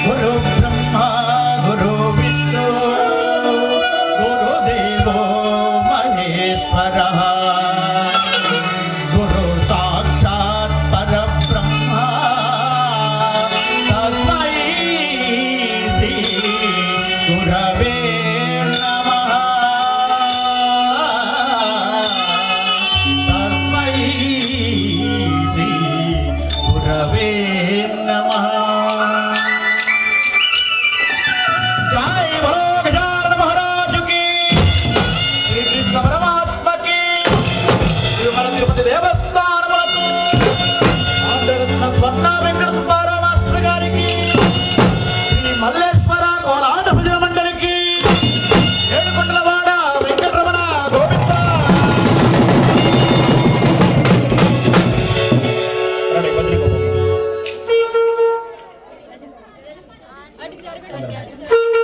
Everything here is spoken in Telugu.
గురు బ్రహ్మ గురు విష్ణు గురుదేవో మహేశ్వర గురు సాక్షాత్ పరబ్రహ్మ తస్మై శ్రీ గురవే నమః తస్మై శ్రీ గురవే నమః जय बोलो गजानन महाराज की श्री कृष्ण परमात्मा की तिरुमల తిరుపతి దేవస్థానములకు ఆంధ్రరత్న స్వర్ణ వెంకట సుబ్బారావు మాస్టర్ గారికి శ్రీ మల్లేశ్వర కోలాట భజన మండలికి ఏడుకొండలవాడ వెంకటరమణ గోవింద అడిగి